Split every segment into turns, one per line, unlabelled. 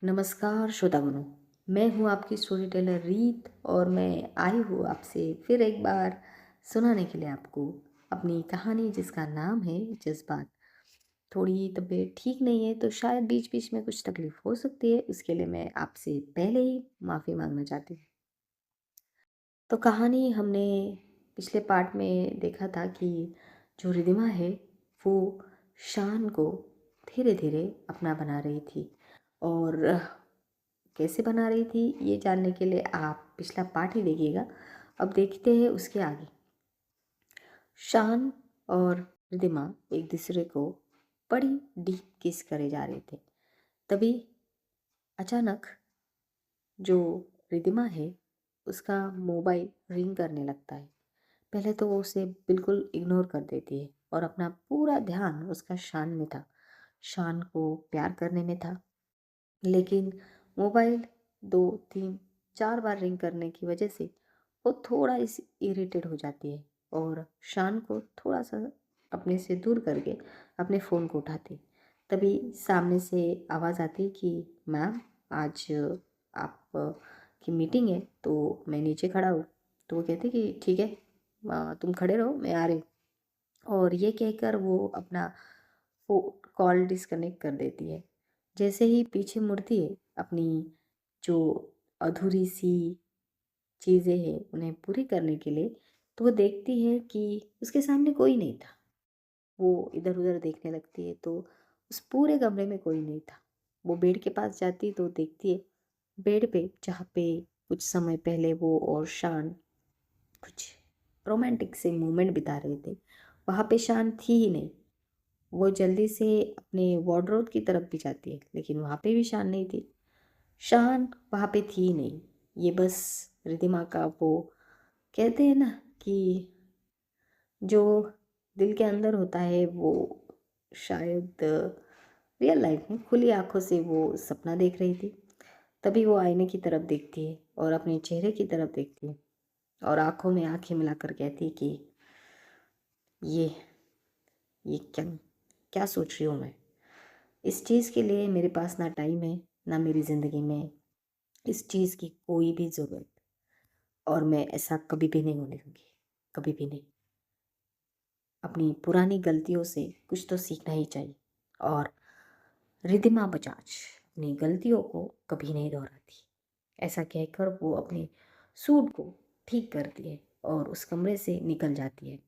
नमस्कार श्रोतागणों। मैं हूँ आपकी स्टोरी टेलर रीत और मैं आई हूँ आपसे फिर एक बार सुनाने के लिए आपको अपनी कहानी जिसका नाम है जज्बात। थोड़ी तबीयत ठीक नहीं है तो शायद बीच बीच में कुछ तकलीफ हो सकती है, इसके लिए मैं आपसे पहले ही माफ़ी मांगना चाहती हूँ। तो कहानी हमने पिछले पार्ट में देखा था कि जो रिदिमा है वो शान को धीरे धीरे अपना बना रही थी। और कैसे बना रही थी ये जानने के लिए आप पिछला पार्ट ही देखिएगा। अब देखते हैं उसके आगे। शान और रिदिमा एक दूसरे को बड़ी डीप किस करे जा रहे थे। तभी अचानक जो रिदिमा है उसका मोबाइल रिंग करने लगता है। पहले तो वो उसे बिल्कुल इग्नोर कर देती है और अपना पूरा ध्यान उसका शान में था, शान को प्यार करने में था। लेकिन मोबाइल 2 3 4 बार रिंग करने की वजह से वो थोड़ा इस इरिटेट हो जाती है और शान को थोड़ा सा अपने से दूर करके अपने फ़ोन को उठाती। तभी सामने से आवाज़ आती कि मैम, आज आप की मीटिंग है तो मैं नीचे खड़ा हूँ। तो वो कहते कि ठीक है, तुम खड़े रहो, मैं आ रही हूँ। और ये कहकर वो अपना वो कॉल डिस्कनेक्ट कर देती है। जैसे ही पीछे मुड़ती है अपनी जो अधूरी सी चीज़ें हैं उन्हें पूरी करने के लिए, तो वो देखती है कि उसके सामने कोई नहीं था। वो इधर उधर देखने लगती है तो उस पूरे कमरे में कोई नहीं था। वो बेड के पास जाती है तो देखती है बेड पे, जहाँ पे कुछ समय पहले वो और शान कुछ रोमांटिक से मोमेंट बिता रहे थे, वहाँ पे शान थी ही नहीं। वो जल्दी से अपने वार्डरोब की तरफ भी जाती है लेकिन वहाँ पे भी शान नहीं थी। शान वहाँ पे थी ही नहीं। ये बस रिधिमा का वो कहते हैं ना कि जो दिल के अंदर होता है वो शायद रियल लाइफ में खुली आंखों से वो सपना देख रही थी। तभी वो आईने की तरफ देखती है और अपने चेहरे की तरफ देखती है और आंखों में आंखें मिलाकर कहती है कि ये ये क्या क्या सोच रही हूँ मैं। इस चीज़ के लिए मेरे पास ना टाइम है, ना मेरी ज़िंदगी में इस चीज़ की कोई भी ज़रूरत। और मैं ऐसा कभी भी नहीं होने दूँगी, कभी भी नहीं। अपनी पुरानी गलतियों से कुछ तो सीखना ही चाहिए। और रिद्धिमा बजाज अपनी गलतियों को कभी नहीं दोहराती। ऐसा कहकर वो अपने सूट को ठीक करती है और उस कमरे से निकल जाती है।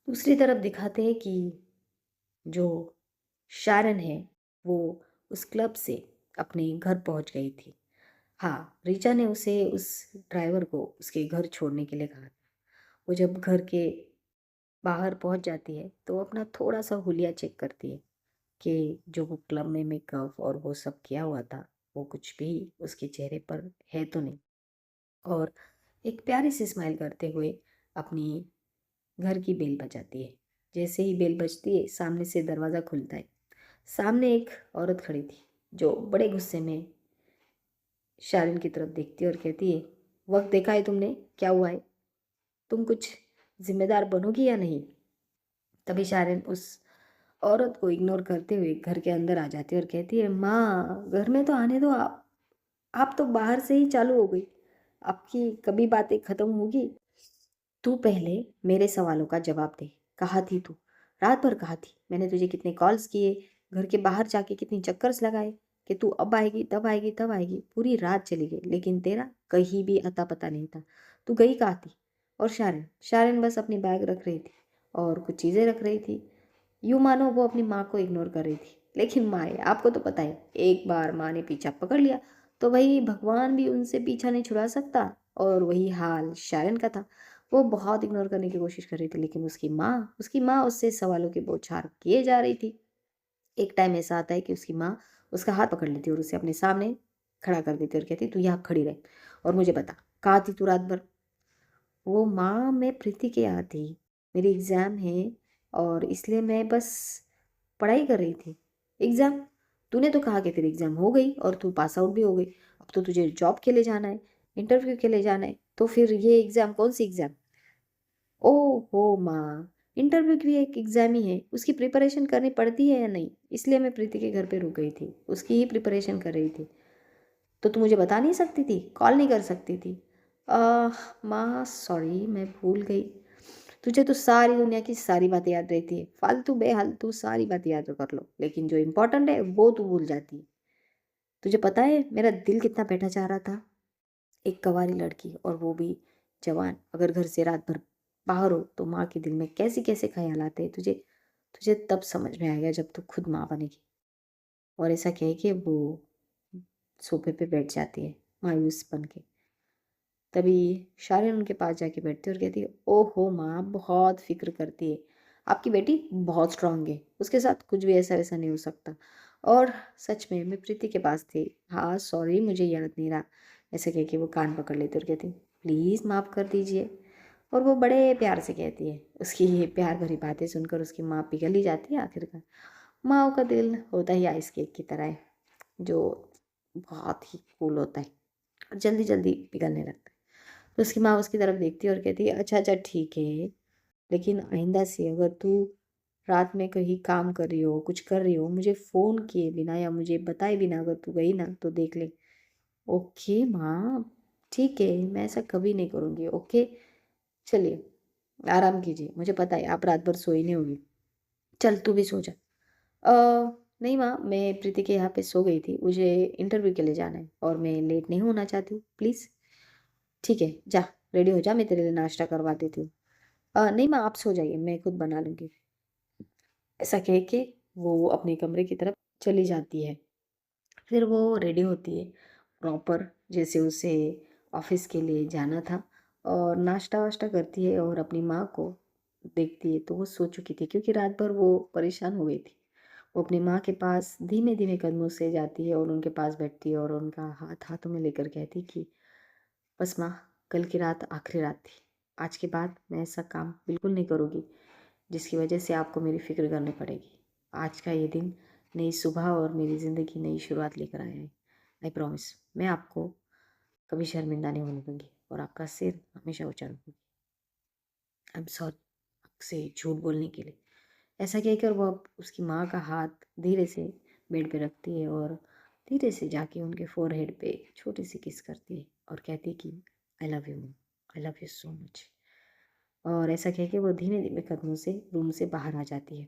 दूसरी तरफ दिखाते हैं कि जो शारन है वो उस क्लब से अपने घर पहुंच गई थी। हाँ, रीचा ने उसे उस ड्राइवर को उसके घर छोड़ने के लिए कहा। वो जब घर के बाहर पहुंच जाती है तो वो अपना थोड़ा सा हुलिया चेक करती है कि जो वो क्लब में मेकअप और वो सब किया हुआ था वो कुछ भी उसके चेहरे पर है तो नहीं। और एक प्यारी सी स्माइल करते हुए अपनी घर की बेल बजाती है। जैसे ही बेल बजती है सामने से दरवाज़ा खुलता है। सामने एक औरत खड़ी थी जो बड़े गुस्से में शारिन की तरफ देखती है और कहती है, वक्त देखा है तुमने, क्या हुआ है? तुम कुछ जिम्मेदार बनोगी या नहीं? तभी शारिन उस औरत को इग्नोर करते हुए घर के अंदर आ जाती है और कहती है, माँ घर में तो आने दो, आप तो बाहर से ही चालू हो गई। आपकी कभी बातें खत्म होगी? तू पहले मेरे सवालों का जवाब दे। कहाँ थी तू? रात भर कहाँ थी? मैंने तुझे कितने कॉल्स किए, घर के बाहर जाके कितनी चक्कर्स लगाए कि तू अब आएगी, तब आएगी, तब आएगी। पूरी रात चली गई लेकिन तेरा कहीं भी अता पता नहीं था। तू गई कहाँ थी? और शारन शारन बस अपनी बैग रख रही थी और कुछ चीज़ें रख रही थी। यूँ मानो वो अपनी माँ को इग्नोर कर रही थी। लेकिन माए, आपको तो पता है, एक बार माँ ने पीछा पकड़ लिया तो वही भगवान भी उनसे पीछा नहीं छुड़ा सकता। और वही हाल शारन का था। वो बहुत इग्नोर करने की कोशिश कर रही थी लेकिन उसकी माँ उससे सवालों की बौछार किए जा रही थी। एक टाइम ऐसा आता है कि उसकी माँ उसका हाथ पकड़ लेती है और उसे अपने सामने खड़ा कर देती है और कहती, तू यहाँ खड़ी रह और मुझे बता, कहाँ थी तू रात भर? वो, माँ मैं प्रीति के यहाँ थी, मेरी एग्ज़ाम है और इसलिए मैं बस पढ़ाई कर रही थी। एग्ज़ाम? तूने तो कहा कि तेरी एग्ज़ाम हो गई और तू पास आउट भी हो गई। अब तो तुझे जॉब के लिए जाना है, इंटरव्यू के लिए जाना है, तो फिर ये एग्ज़ाम कौन सी एग्ज़ाम? ओह हो माँ, इंटरव्यू की भी एक एग्ज़ाम ही है, उसकी प्रिपरेशन करनी पड़ती है या नहीं? इसलिए मैं प्रीति के घर पे रुक गई थी, उसकी ही प्रिपरेशन कर रही थी। तो तू मुझे बता नहीं सकती थी? कॉल नहीं कर सकती थी? माँ सॉरी, मैं भूल गई। तुझे तो सारी दुनिया की सारी बातें याद रहती है, फालतू बेहालतू सारी बातें याद कर लो, लेकिन जो इम्पोर्टेंट है वो तू भूल जाती है। तुझे पता है मेरा दिल कितना बैठा चाह रहा था? एक कवारी लड़की और वो भी जवान, अगर घर से रात भर बाहर हो तो माँ के दिल में कैसे कैसे ख्याल आते हैं। तुझे तुझे तब समझ में आएगा जब तू खुद माँ बनेगी। और ऐसा कह के वो सोफे पे बैठ जाती है मायूस बन के। तभी शारिन उनके पास जाके बैठती है और कहती है, ओहो माँ, बहुत फिक्र करती है। आपकी बेटी बहुत स्ट्रांग है, उसके साथ कुछ भी ऐसा वैसा नहीं हो सकता। और सच में मैं प्रीति के पास थी। हाँ सॉरी, मुझे याद नहीं रहा। ऐसे कह के वो कान पकड़ लेती और कहती, प्लीज़ माफ़ कर दीजिए। और वो बड़े प्यार से कहती है। उसकी ये प्यार भरी बातें सुनकर उसकी माँ पिघल ही जाती है आखिरकार। माँओं का दिल होता ही आइस केक की तरह है, जो बहुत ही कूल होता है और जल्दी जल्दी पिघलने लगता है। तो उसकी माँ उसकी तरफ देखती है और कहती है, अच्छा अच्छा ठीक है, लेकिन आइंदा से अगर तू रात में कहीं काम कर रही हो, कुछ कर रही हो, मुझे फ़ोन किए बिना या मुझे बताए बिना अगर तू गई ना तो देख ले। ओके माँ, ठीक है, मैं ऐसा कभी नहीं करूँगी। ओके, चलिए आराम कीजिए, मुझे पता है आप रात भर सोई नहीं होगी। चल तू भी सो जा। नहीं माँ, मैं प्रीति के यहाँ पे सो गई थी, मुझे इंटरव्यू के लिए जाना है और मैं लेट नहीं होना चाहती हूँ, प्लीज़। ठीक है, जा रेडी हो जा, मैं तेरे लिए नाश्ता करवा देती हूँ। नहीं माँ, आप सो जाइए, मैं खुद बना लूँगी। ऐसा कह के वो अपने कमरे की तरफ चली जाती है। फिर वो रेडी होती है प्रॉपर, जैसे उसे ऑफिस के लिए जाना था, और नाश्ता वाश्ता करती है और अपनी माँ को देखती है तो वो सो चुकी थी क्योंकि रात भर वो परेशान हो गई थी। वो अपनी माँ के पास धीमे धीमे कदमों से जाती है और उनके पास बैठती है और उनका हाथ हाथों में लेकर कहती कि बस माँ, कल की रात आखिरी रात थी। आज के बाद मैं ऐसा काम बिल्कुल नहीं करूँगी जिसकी वजह से आपको मेरी फ़िक्र करनी पड़ेगी। आज का ये दिन नई सुबह और मेरी ज़िंदगी नई शुरुआत लेकर आया है। आई प्रॉमिस, मैं आपको कभी शर्मिंदा नहीं होने दूँगी और आपका सिर हमेशा ऊँचा रखूँगी। आई एम सॉरी आपसे झूठ बोलने के लिए। ऐसा कहकर वो उसकी माँ का हाथ धीरे से बेड पे रखती है और धीरे से जाके उनके फोरहेड पे छोटी सी किस करती है और कहती है कि I love you mom, I love you so much. और ऐसा कह के वो धीमे धीमे कदमों से रूम से बाहर आ जाती है।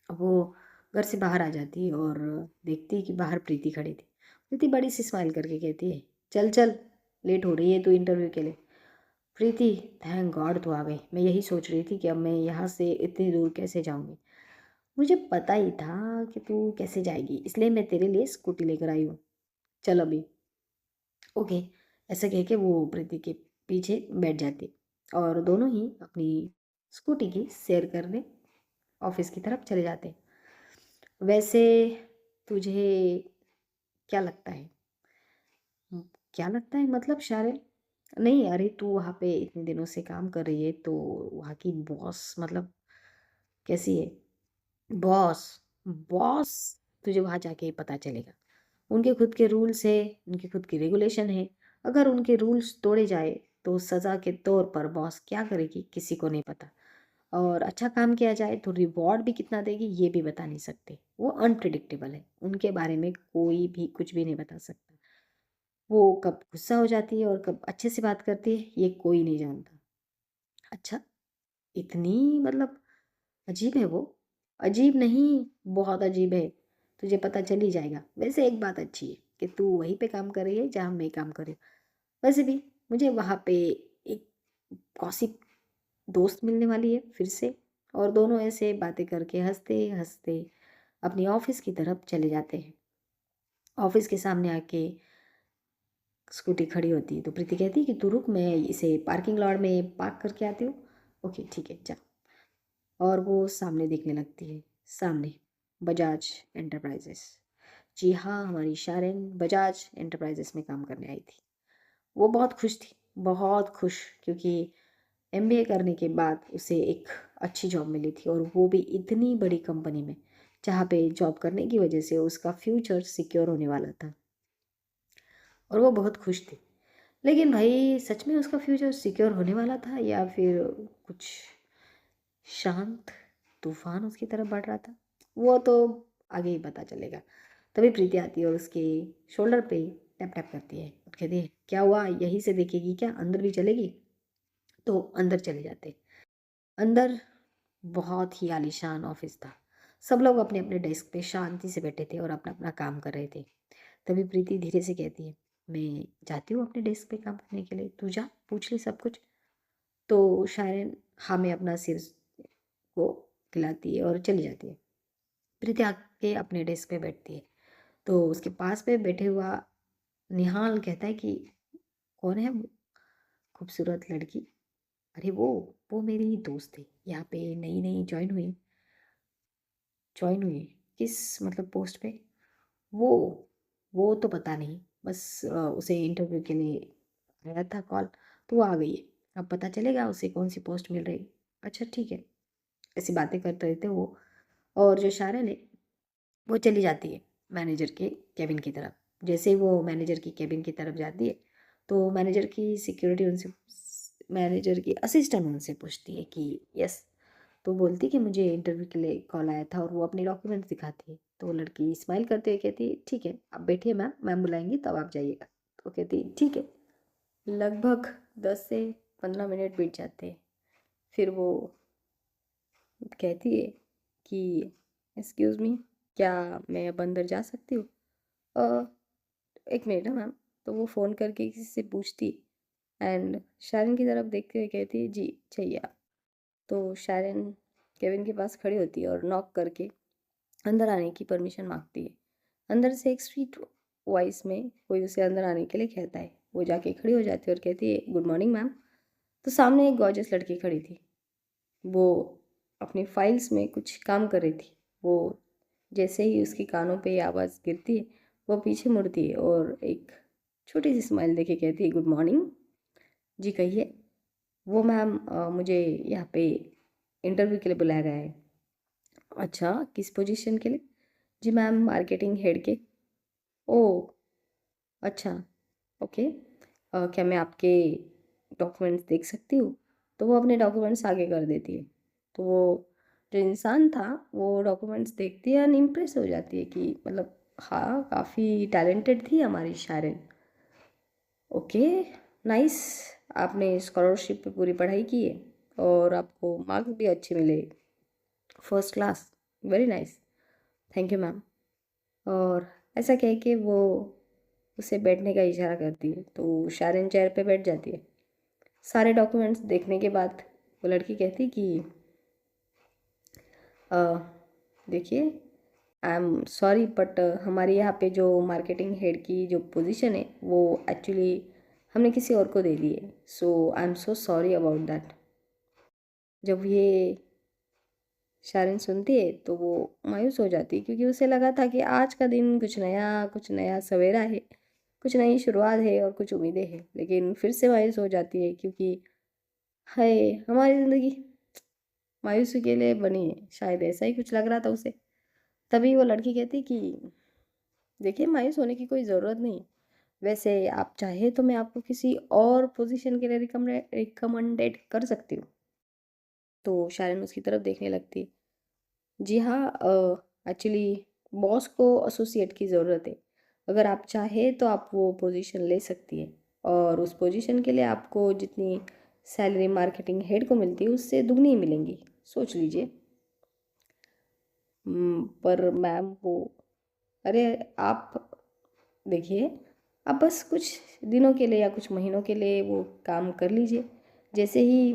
अब वो घर से बाहर आ जाती है और देखती है कि बाहर प्रीति खड़ी थी। प्रीति बड़ी सी स्माइल करके कहती है, चल चल, लेट हो रही है तू इंटरव्यू के लिए। प्रीति, थैंक गॉड तू आ गई। मैं यही सोच रही थी कि अब मैं यहाँ से इतनी दूर कैसे जाऊँगी। मुझे पता ही था कि तू कैसे जाएगी, इसलिए मैं तेरे लिए स्कूटी लेकर आई हूँ। चल अभी। ओके। ऐसा कह के वो प्रीति के पीछे बैठ जाती और दोनों ही अपनी स्कूटी की सैर करने ऑफिस की तरफ चले जाते। वैसे तुझे क्या लगता है? क्या लगता है मतलब शायद? नहीं, अरे तू वहाँ पे इतने दिनों से काम कर रही है तो वहाँ की बॉस मतलब कैसी है? बॉस, बॉस तुझे वहाँ जाके ही पता चलेगा। उनके खुद के रूल्स है, उनके खुद के रेगुलेशन है। अगर उनके रूल्स तोड़े जाए तो सज़ा के तौर पर बॉस क्या करेगी किसी को नहीं पता। और अच्छा काम किया जाए तो रिवॉर्ड भी कितना देगी ये भी बता नहीं सकते। वो अनप्रिडिक्टेबल है, उनके बारे में कोई भी कुछ भी नहीं बता सकता। वो कब गुस्सा हो जाती है और कब अच्छे से बात करती है ये कोई नहीं जानता। अच्छा, इतनी मतलब अजीब है वो? अजीब नहीं, बहुत अजीब है। तुझे पता चल ही जाएगा। वैसे एक बात अच्छी है कि तू वहीं पे काम कर रही है जहाँ मैं काम कर रही हूँ। वैसे भी मुझे वहाँ पे एक गॉसिप दोस्त मिलने वाली है फिर से। और दोनों ऐसे बातें करके हँसते हँसते अपनी ऑफिस की तरफ चले जाते हैं। ऑफिस के सामने आके स्कूटी खड़ी होती है तो प्रीति कहती है कि तू रुक, मैं इसे पार्किंग लॉट में पार्क करके आती हूँ। ओके ठीक है, जा। और वो सामने देखने लगती है। सामने बजाज एंटरप्राइजेस। जी हाँ, हमारी शारन बजाज एंटरप्राइजेस में काम करने आई थी। वो बहुत खुश थी, बहुत खुश, क्योंकि एमबीए करने के बाद उसे एक अच्छी जॉब मिली थी और वो भी इतनी बड़ी कंपनी में जहाँ पे जॉब करने की वजह से उसका फ्यूचर सिक्योर होने वाला था और वो बहुत खुश थी। लेकिन भाई सच में उसका फ्यूचर सिक्योर होने वाला था या फिर कुछ शांत तूफान उसकी तरफ बढ़ रहा था। वो तो आगे ही पता चलेगा। तभी प्रीति आती है और उसके शोल्डर पे टैप टैप करती है और कहती है, क्या हुआ, यहीं से देखेगी क्या, अंदर भी चलेगी? तो अंदर चले जाते। अंदर बहुत ही आलीशान ऑफिस था। सब लोग अपने अपने डेस्क पे शांति से बैठे थे और अपना अपना काम कर रहे थे। तभी प्रीति धीरे से कहती है, मैं जाती हूँ अपने डेस्क पे काम करने के लिए, तू जा पूछ ले सब कुछ। तो शायरन हाँ में अपना सिर को हिलाती है और चली जाती है। प्रीति आके अपने डेस्क पे बैठती है तो उसके पास पे बैठे हुआ निहाल कहता है कि कौन है वो खूबसूरत लड़की? अरे वो मेरी दोस्त है, यहाँ पे नई नई ज्वाइन हुई। किस मतलब पोस्ट पे? वो वो तो पता नहीं, बस उसे इंटरव्यू के लिए आया था कॉल, तो वो आ गई है। अब पता चलेगा उसे कौन सी पोस्ट मिल रही। अच्छा ठीक है। ऐसी बातें करते रहते वो। और जो शारन है वो चली जाती है मैनेजर के केबिन की तरफ। जैसे ही वो मैनेजर की केबिन की तरफ जाती है तो मैनेजर की असिस्टेंट उनसे पूछती है कि यस। तो बोलती कि मुझे इंटरव्यू के लिए कॉल आया था और वो अपने डॉक्यूमेंट्स दिखाती है। तो वो लड़की स्माइल करते हुए कहती है, ठीक है आप बैठिए मैम, मैम बुलाएंगी तब आप जाइएगा। तो कहती है ठीक है। लगभग 10 से 15 मिनट बीत जाते हैं। फिर वो कहती है कि एक्सक्यूज़ मी, क्या मैं अब अंदर जा सकती हूँ? "अ, एक मिनट है मैम।" तो वो फ़ोन करके किसी से पूछती एंड शायरन की तरफ देखते हुए कहती है, जी चाहिए आप। तो शायरन केबिन के पास खड़ी होती है और नॉक करके अंदर आने की परमिशन मांगती है। अंदर से एक स्वीट वॉइस में कोई उसे अंदर आने के लिए कहता है। वो जाके खड़ी हो जाती है और कहती है, गुड मॉर्निंग मैम। तो सामने एक गॉर्जियस लड़की खड़ी थी। वो अपनी फाइल्स में कुछ काम कर रही थी। वो जैसे ही उसके कानों पे ये आवाज़ गिरती है वो पीछे मुड़ती है और एक छोटी सी स्माइल देके कहती है, गुड मॉर्निंग। जी कहिए। वो मैम मुझे यहाँ पे इंटरव्यू के लिए बुलाया गया है। अच्छा किस पोजीशन के लिए? जी मैम मार्केटिंग हेड के। ओह अच्छा ओके। क्या मैं आपके डॉक्यूमेंट्स देख सकती हूँ? तो वो अपने डॉक्यूमेंट्स आगे कर देती है। तो वो जो इंसान था वो डॉक्यूमेंट्स देखती है एंड इम्प्रेस हो जाती है कि मतलब हाँ काफ़ी टैलेंटेड थी हमारी शायरन। Okay nice. आपने स्कॉलरशिप पे पूरी पढ़ाई की है और आपको मार्क्स भी अच्छे मिले, first class, very nice, thank you ma'am. और ऐसा कह के वो उसे बैठने का इशारा करती है तो शायरन चेयर पे बैठ जाती है। सारे डॉक्यूमेंट्स देखने के बाद वो लड़की कहती कि "अ, देखिए आई एम सॉरी बट हमारे यहाँ पे जो मार्केटिंग हेड की जो पोजीशन है वो एक्चुअली हमने किसी और को दे दी है, so I am so sorry about that. जब ये शायरन सुनती है तो वो मायूस हो जाती है क्योंकि उसे लगा था कि आज का दिन कुछ नया सवेरा है, कुछ नई शुरुआत है और कुछ उम्मीदें हैं। लेकिन फिर से मायूस हो जाती है क्योंकि हाय हमारी ज़िंदगी मायूसी के लिए बनी है, शायद ऐसा ही कुछ लग रहा था उसे। तभी वो लड़की कहती कि देखिए मायूस होने की कोई ज़रूरत नहीं, वैसे आप चाहे तो मैं आपको किसी और पोजीशन के लिए रिकमेंडेड कर सकती हूँ। तो शायरन उसकी तरफ देखने लगती है। जी हाँ, एक्चुअली बॉस को एसोसिएट की ज़रूरत है। अगर आप चाहें तो आप वो पोजीशन ले सकती हैं और उस पोजीशन के लिए आपको जितनी सैलरी मार्केटिंग हेड को मिलती है उससे दुगनी ही मिलेंगी, सोच लीजिए। पर मैम वो अरे आप देखिए, आप बस कुछ दिनों के लिए या कुछ महीनों के लिए वो काम कर लीजिए। जैसे ही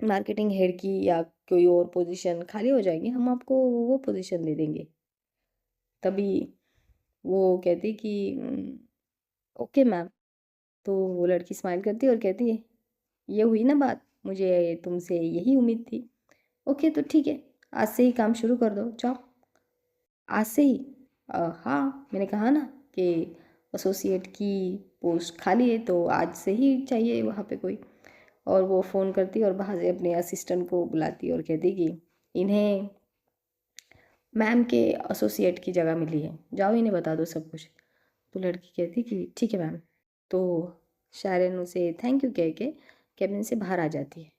मार्केटिंग हेड की या कोई और पोजीशन खाली हो जाएगी हम आपको वो पोजीशन दे देंगे। तभी वो कहती कि ओके मैम। तो वो लड़की स्माइल करती है और कहती है, ये हुई ना बात, मुझे तुमसे यही उम्मीद थी। ओके तो ठीक है, आज से ही काम शुरू कर दो, जाओ। आज से ही? हाँ मैंने कहा ना कि एसोसिएट की पोस्ट खाली है तो आज से ही चाहिए वहाँ पे कोई। और वो फ़ोन करती और बाहर से अपने असिस्टेंट को बुलाती और कहती कि इन्हें मैम के एसोसिएट की जगह मिली है, जाओ इन्हें बता दो सब कुछ। तो लड़की कहती कि ठीक है मैम। तो शायरन उसे थैंक यू कह के कैबिन से बाहर आ जाती है।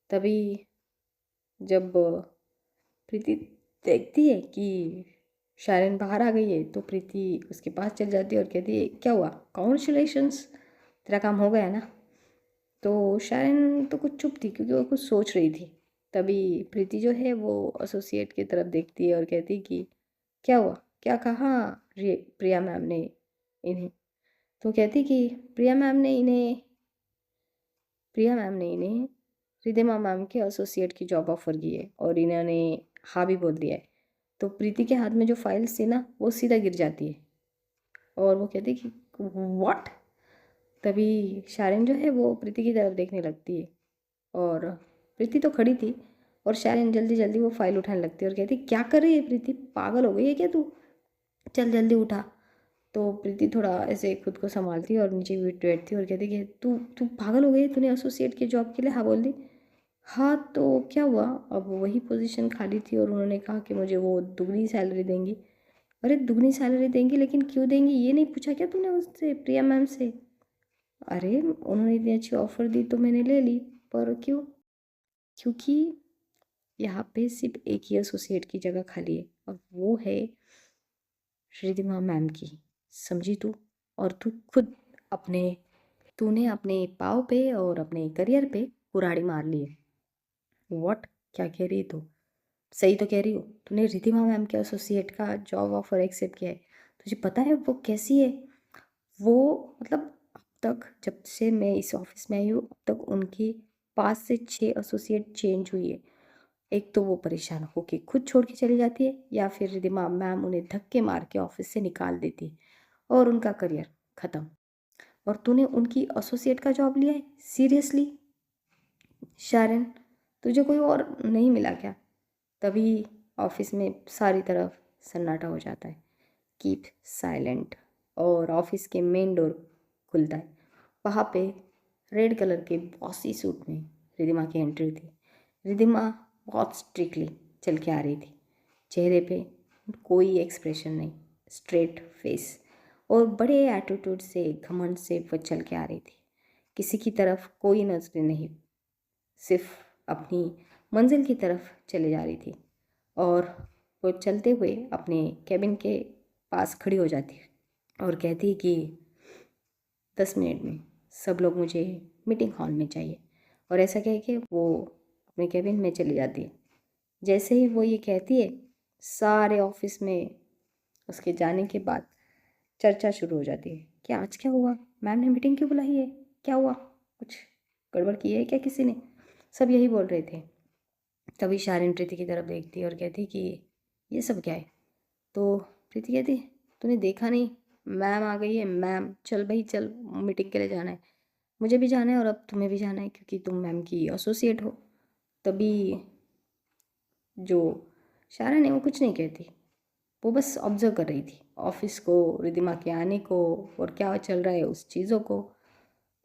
तभी जब प्रीति देखती है कि शायरन बाहर आ गई है तो प्रीति उसके पास चल जाती है और कहती है क्या हुआ, कॉन्ग्रेचुलेशंस, तेरा काम हो गया ना। तो शायरन तो कुछ चुप थी क्योंकि वो कुछ सोच रही थी। तभी प्रीति जो है वो एसोसिएट की तरफ देखती है और कहती कि क्या हुआ, क्या कहा प्रिया मैम ने इन्हें। तो कहती कि प्रिया मैम ने इन्हें रिधिमा मैम के एसोसिएट की जॉब ऑफर की है और इन्होंने हाँ भी बोल दिया है। तो प्रीति के हाथ में जो फाइल्स थी ना वो सीधा गिर जाती है और वो कहती कि व्हाट। तभी शायरन जो है वो प्रीति की तरफ देखने लगती है और प्रीति तो खड़ी थी और शायरन जल्दी जल्दी वो फाइल उठाने लगती है और कहती क्या कर रही है प्रीति, पागल हो गई है क्या तू, चल जल्दी उठा। तो प्रीति थोड़ा ऐसे खुद को संभालती है और नीचे बैठती है और कहती कि तू तू पागल हो गई, तूने एसोसिएट की जॉब के लिए हाँ बोल दी। हाँ तो क्या हुआ, अब वही पोजीशन खाली थी और उन्होंने कहा कि मुझे वो दुगनी सैलरी देंगी। अरे दुगनी सैलरी देंगी, लेकिन क्यों देंगी ये नहीं पूछा क्या तूने उससे, प्रिया मैम से। अरे उन्होंने इतनी अच्छी ऑफ़र दी तो मैंने ले ली, पर क्यों, क्योंकि यहाँ पे सिर्फ एक ही एसोसिएट की जगह खाली है और वो है रिधिमा मैम की, समझी तू। और तू खुद अपने तूने अपने पाँव पे और अपने करियर पे कुल्हाड़ी मार ली है। व्हाट, क्या कह रही है तू, सही तो कह रही हो, तूने रिधिमा मैम के एसोसिएट का जॉब ऑफर एक्सेप्ट किया है। तुझे पता है वो कैसी है, वो मतलब अब तक जब से मैं इस ऑफिस में आई हूँ अब तक उनकी 5 से 6 एसोसिएट चेंज हुई है। एक तो वो परेशान होके खुद छोड़ के चली जाती है या फिर रिधिमा मैम उन्हें धक्के मार के ऑफिस से निकाल देती है और उनका करियर ख़त्म। और तूने उनकी एसोसिएट का जॉब लिया है, सीरियसली शारन, तुझे कोई और नहीं मिला क्या। तभी ऑफिस में सारी तरफ सन्नाटा हो जाता है, कीप साइलेंट। और ऑफिस के मेन डोर खुलता है, वहाँ पे रेड कलर के बॉसी सूट में रिधिमा की एंट्री थी। रिधिमा बहुत स्ट्रिक्टली चल के आ रही थी, चेहरे पे कोई एक्सप्रेशन नहीं, स्ट्रेट फेस और बड़े एटीट्यूड से घमंड से वो चल के आ रही थी। किसी की तरफ कोई नजर नहीं, सिर्फ अपनी मंजिल की तरफ चले जा रही थी। और वो चलते हुए अपने कैबिन के पास खड़ी हो जाती है और कहती कि 10 मिनट में सब लोग मुझे मीटिंग हॉल में चाहिए। और ऐसा कह के वो अपने कैबिन में चली जाती है। जैसे ही वो ये कहती है सारे ऑफिस में उसके जाने के बाद चर्चा शुरू हो जाती है कि आज क्या हुआ, मैम ने मीटिंग क्यों बुलाई है, क्या हुआ, कुछ गड़बड़ की है क्या किसी ने। सब यही बोल रहे थे। तभी शारिन प्रीति की तरफ देखती है और कहती कि ये सब क्या है। तो प्रीति कहती तूने देखा नहीं, मैम आ गई है मैम, चल भाई चल, मीटिंग के लिए जाना है, मुझे भी जाना है और अब तुम्हें भी जाना है क्योंकि तुम मैम की एसोसिएट हो। तभी जो शारन है वो कुछ नहीं कहती, वो बस ऑब्जर्व कर रही थी ऑफिस को, रिधिमा के आने को और क्या चल रहा है उस चीज़ों को।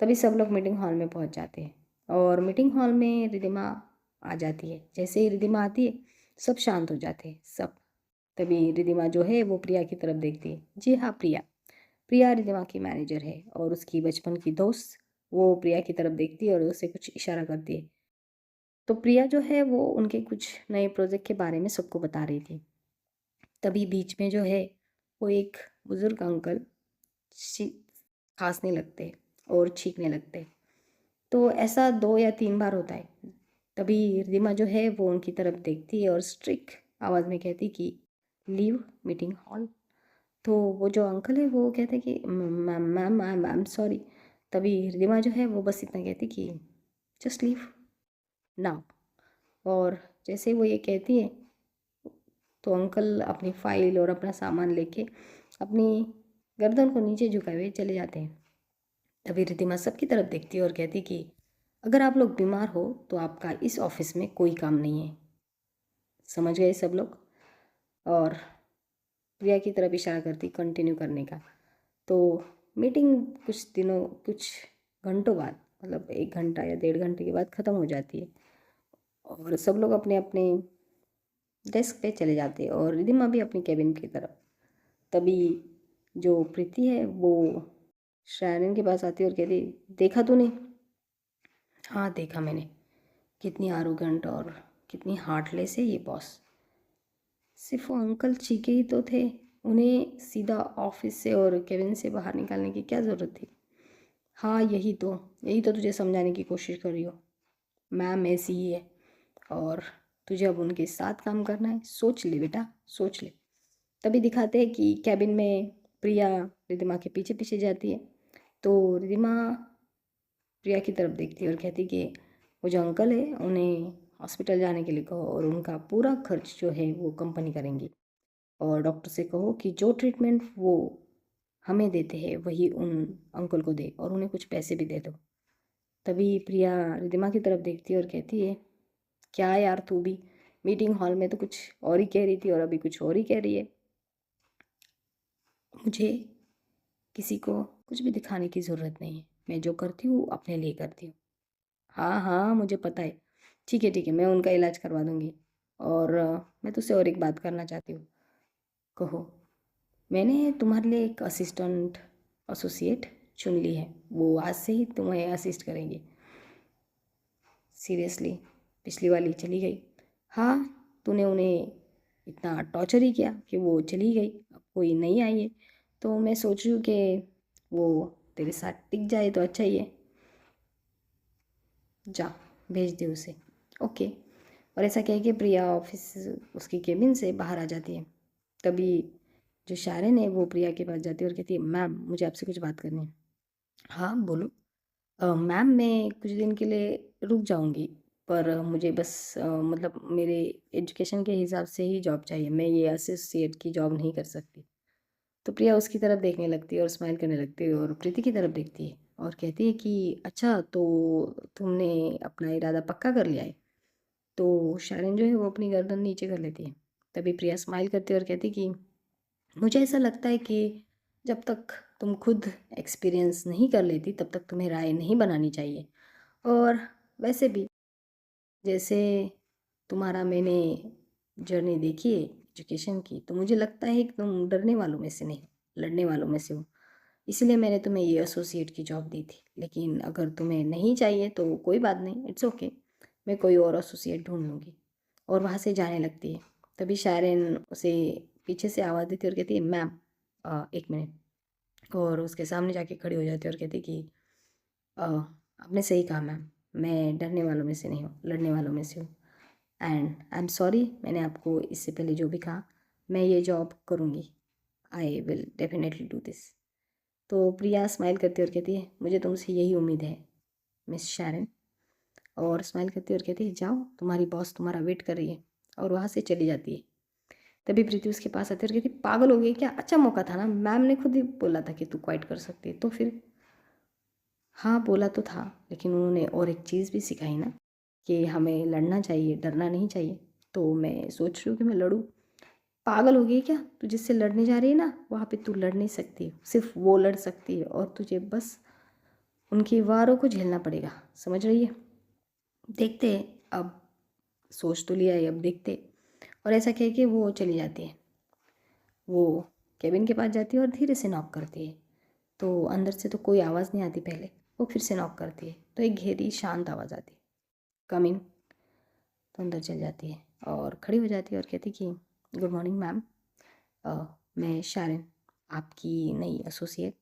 तभी सब लोग मीटिंग हॉल में पहुंच जाते हैं और मीटिंग हॉल में रिधिमा आ जाती है। जैसे ही रिधिमा आती है सब शांत हो जाते हैं सब। तभी रिधिमा जो है वो प्रिया की तरफ देखती है। जी हाँ, प्रिया, प्रिया रिधिमा की मैनेजर है और उसकी बचपन की दोस्त। वो प्रिया की तरफ देखती है और उसे कुछ इशारा करती है। तो प्रिया जो है वो उनके कुछ नए प्रोजेक्ट के बारे में सबको बता रही थी। तभी बीच में जो है वो एक बुज़ुर्ग अंकल खांसने लगते और छींकने लगते। तो ऐसा 2 या 3 बार होता है। तभी रिधिमा जो है वो उनकी तरफ देखती है और स्ट्रिक्ट आवाज़ में कहती कि लीव मीटिंग हॉल। तो वो जो अंकल है वो कहते हैं कि ma'am ma'am ma'am ma'am sorry. तभी रिधिमा जो है वो बस इतना कहती कि जस्ट लीव नाउ। और जैसे वो ये कहती है तो अंकल अपनी फाइल और अपना सामान लेके अपनी गर्दन को नीचे झुकाए हुए चले जाते हैं। तभी रिधिमा सबकी तरफ देखती है और कहती कि अगर आप लोग बीमार हो तो आपका इस ऑफिस में कोई काम नहीं है, समझ गए सब लोग। और प्रिया की तरफ इशारा करती कंटिन्यू करने का। तो मीटिंग कुछ घंटों बाद, मतलब 1 घंटा या 1.5 घंटे के बाद ख़त्म हो जाती है और सब लोग अपने अपने डेस्क पे चले जाते हैं और रिधिमा भी अपनी कैबिन की तरफ। तभी जो प्रीति है वो शायरन के पास आती है और कहती देखा तूने। हाँ देखा मैंने, कितनी आरोगेंट और कितनी हार्टलेस है ये बॉस। सिर्फ वो अंकल चीके ही तो थे, उन्हें सीधा ऑफिस से और केबिन से बाहर निकालने की क्या ज़रूरत थी। हाँ यही तो तुझे समझाने की कोशिश कर रही हो। मैम ऐसी ही है और तुझे अब उनके साथ काम करना है। सोच ले बेटा, सोच ले। तभी दिखाते हैं कि कैबिन में प्रिया रिधिमा के पीछे पीछे जाती है। तो रिधिमा प्रिया की तरफ देखती है और कहती कि वो जो अंकल है उन्हें हॉस्पिटल जाने के लिए कहो और उनका पूरा खर्च जो है वो कंपनी करेंगी। और डॉक्टर से कहो कि जो ट्रीटमेंट वो हमें देते हैं वही उन अंकल को दे और उन्हें कुछ पैसे भी दे दो। तभी प्रिया रिधिमा की तरफ देखती है और कहती है, क्या यार तू भी मीटिंग हॉल में तो कुछ और ही कह रही थी और अभी कुछ और ही कह रही है। मुझे किसी को कुछ भी दिखाने की ज़रूरत नहीं है, मैं जो करती हूँ अपने लिए करती हूँ। हाँ हाँ मुझे पता है। ठीक है मैं उनका इलाज करवा दूँगी। और मैं तुझसे और एक बात करना चाहती हूँ। कहो। मैंने तुम्हारे लिए एक असिस्टेंट एसोसिएट चुन ली है, वो आज से ही तुम्हें असिस्ट करेंगी। सीरियसली, पिछली वाली चली गई। हाँ, तूने उन्हें इतना टॉर्चर ही किया कि वो चली गई, अब कोई नहीं आई है। तो मैं सोच रही हूँ कि वो तेरे साथ टिक जाए तो अच्छा ही है। जा, भेज दे उसे। ओके। और ऐसा कह के प्रिया ऑफिस उसकी केबिन से बाहर आ जाती है। तभी जो शायरन है वो प्रिया के पास जाती है और कहती है, मैम मुझे आपसे कुछ बात करनी है। हाँ बोलो। मैम मैं कुछ दिन के लिए रुक जाऊंगी, पर मुझे बस मतलब मेरे एजुकेशन के हिसाब से ही जॉब चाहिए, मैं ये एसोसिएट की जॉब नहीं कर सकती। तो प्रिया उसकी तरफ देखने लगती है और स्माइल करने लगती है और प्रीति की तरफ देखती है और कहती है कि अच्छा तो तुमने अपना इरादा पक्का कर लिया है। तो शायरन जो है वो अपनी गर्दन नीचे कर लेती है। तभी प्रिया स्माइल करती है और कहती है कि मुझे ऐसा लगता है कि जब तक तुम खुद एक्सपीरियंस नहीं कर लेती तब तक तुम्हें राय नहीं बनानी चाहिए। और वैसे भी जैसे तुम्हारा मैंने जर्नी देखी है एजुकेशन की, तो मुझे लगता है कि तुम डरने वालों में से नहीं, लड़ने वालों में से हो। इसलिए मैंने तुम्हें ये एसोसिएट की जॉब दी थी। लेकिन अगर तुम्हें नहीं चाहिए तो कोई बात नहीं, इट्स ओके, मैं कोई और एसोसिएट ढूंढ लूँगी। और वहाँ से जाने लगती है। तभी शायरन उसे पीछे से आवाज़ देती है और कहती है, मैम एक मिनट। और उसके सामने जाके खड़ी हो जाती है और कहती कि आपने सही कहा मैम, मैं डरने वालों में से नहीं हूँ, लड़ने वालों में से हूँ। एंड आई एम सॉरी, मैंने आपको इससे पहले जो भी कहा, मैं ये जॉब करूँगी। I will definitely do this. तो प्रिया स्माइल करती है और कहती है, मुझे तुमसे यही उम्मीद है मिस शारन। और स्माइल करती है और कहती है, जाओ तुम्हारी बॉस तुम्हारा वेट कर रही है। और वहाँ से चली जाती है। तभी प्रीति उसके पास आती है और कहती, पागल हो गई क्या, अच्छा मौका था ना, मैम ने खुद ही बोला था कि तू क्वाइट कर सकती है, तो फिर। हाँ बोला तो था, लेकिन उन्होंने और एक चीज़ भी सिखाई ना, कि हमें लड़ना चाहिए, डरना नहीं चाहिए। तो मैं सोच रही हूँ कि मैं लड़ूँ। पागल हो गई क्या, तू जिससे लड़ने जा रही है ना वहाँ पे तू लड़ नहीं सकती, सिर्फ वो लड़ सकती है और तुझे बस उनकी वारों को झेलना पड़ेगा, समझ रही है। देखते हैं अब, सोच तो लिया है, अब देखते। और ऐसा कह के वो चली जाती है। वो केबिन के पास जाती है और धीरे से नॉक करती है। तो अंदर से तो कोई आवाज़ नहीं आती पहले। वो फिर से नॉक करती है तो एक गहरी शांत आवाज़ आती है, कम इन। तो अंदर चल जाती है और खड़ी हो जाती है और कहती कि गुड मॉर्निंग मैम, मैं शारन, आपकी नई एसोसिएट।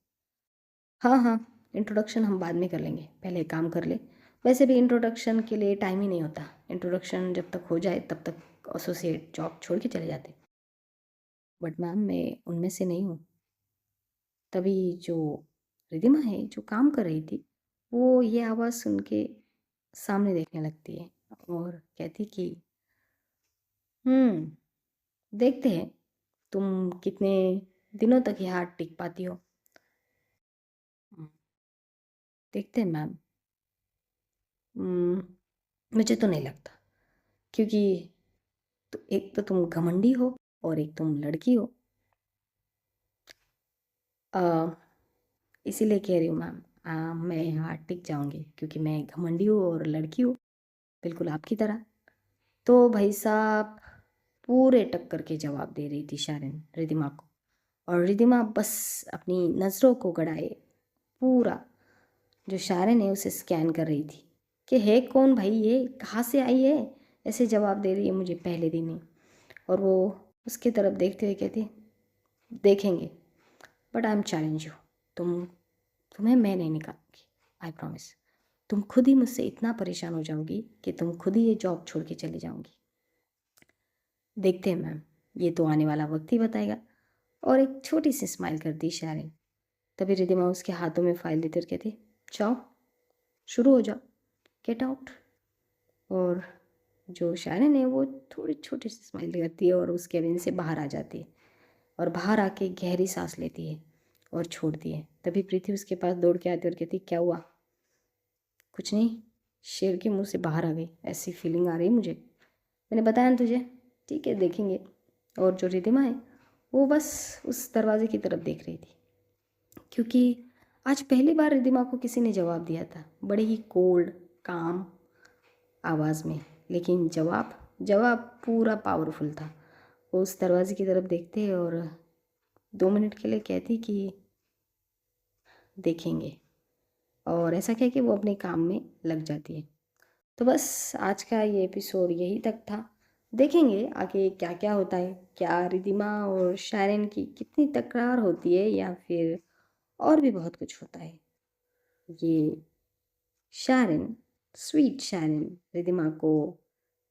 हाँ हाँ, इंट्रोडक्शन हम बाद में कर लेंगे, पहले एक काम कर ले। वैसे भी इंट्रोडक्शन के लिए टाइम ही नहीं होता, इंट्रोडक्शन जब तक हो जाए तब तक एसोसिएट जॉब छोड़ के चले जाते। बट मैम मैं उनमें से नहीं हूँ। तभी जो रिधिमा है जो काम कर रही थी, वो ये आवाज़ सुन के सामने देखने लगती है और कहती कि देखते हैं तुम कितने दिनों तक यहाँ टिक पाती हो। "हम्म, देखते हैं मैम। हम्म, मुझे तो नहीं लगता, क्योंकि तो एक तो तुम घमंडी हो और एक तुम लड़की हो। अ, इसीलिए कह रही हूँ मैम, मैं यहाँ टिक जाऊँगी क्योंकि मैं घमंडी हूँ और लड़की हूँ, बिल्कुल आपकी तरह। तो भाई साहब पूरे टक्कर के जवाब दे रही थी शारन रिधिमा को। और रिधिमा बस अपनी नज़रों को गड़ाए पूरा जो शारन है उसे स्कैन कर रही थी कि है कौन भाई, ये कहाँ से आई है, ऐसे जवाब दे रही है मुझे पहले दिन ही। और वो उसके तरफ देखते हुए कहती, देखेंगे, but I am challenge you. तुम्हें मैं नहीं निकालूंगी, आई प्रॉमिस। तुम खुद ही मुझसे इतना परेशान हो जाओगी कि तुम खुद ही ये जॉब छोड़ के चली जाओगी। देखते हैं मैम, ये तो आने वाला वक्त ही बताएगा। और एक छोटी सी स्माइल कर दी शैरिन। तभी रिद्धिमा उसके हाथों में फाइल देते और कहती, जाओ, शुरू हो जाओ, गेट आउट। और जो शैरिन है वो थोड़ी छोटी सी स्माइल करती है और उस केबिन से बाहर आ जाती है और बाहर आके गहरी सांस लेती है और छोड़ती है। तभी प्रीति उसके पास दौड़ के आती है और कहती, क्या हुआ? कुछ नहीं, शेर के मुंह से बाहर आ गई, ऐसी फीलिंग आ रही मुझे। मैंने बताया ना तुझे, ठीक है देखेंगे। और जो रिद्धिमा है वो बस उस दरवाजे की तरफ देख रही थी, क्योंकि आज पहली बार रिद्धिमा को किसी ने जवाब दिया था, बड़े ही कोल्ड काम आवाज़ में। लेकिन जवाब जवाब पूरा पावरफुल था। वो उस दरवाजे की तरफ देखते और 2 मिनट के लिए कहती कि देखेंगे, और ऐसा कह के वो अपने काम में लग जाती है। तो बस आज का ये एपिसोड यही तक था। देखेंगे आगे क्या क्या होता है, क्या रिद्धिमा और शायरन की कितनी तकरार होती है या फिर और भी बहुत कुछ होता है। ये शायरन, स्वीट शायरन, रिद्धिमा को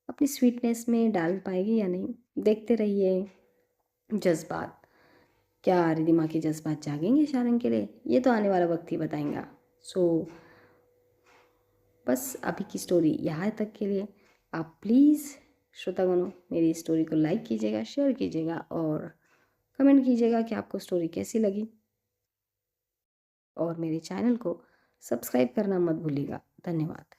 अपनी स्वीटनेस में डाल पाएगी या नहीं, देखते रहिए। जज्बात, क्या रिद्धिमा के जज्बात जागेंगे शायरन के लिए, ये तो आने वाला वक्त ही बताएगा। सो बस अभी की स्टोरी यहाँ तक के लिए। आप प्लीज़ श्रोतागणों मेरी स्टोरी को लाइक कीजिएगा, शेयर कीजिएगा और कमेंट कीजिएगा कि आपको स्टोरी कैसी लगी। और मेरे चैनल को सब्सक्राइब करना मत भूलिएगा। धन्यवाद।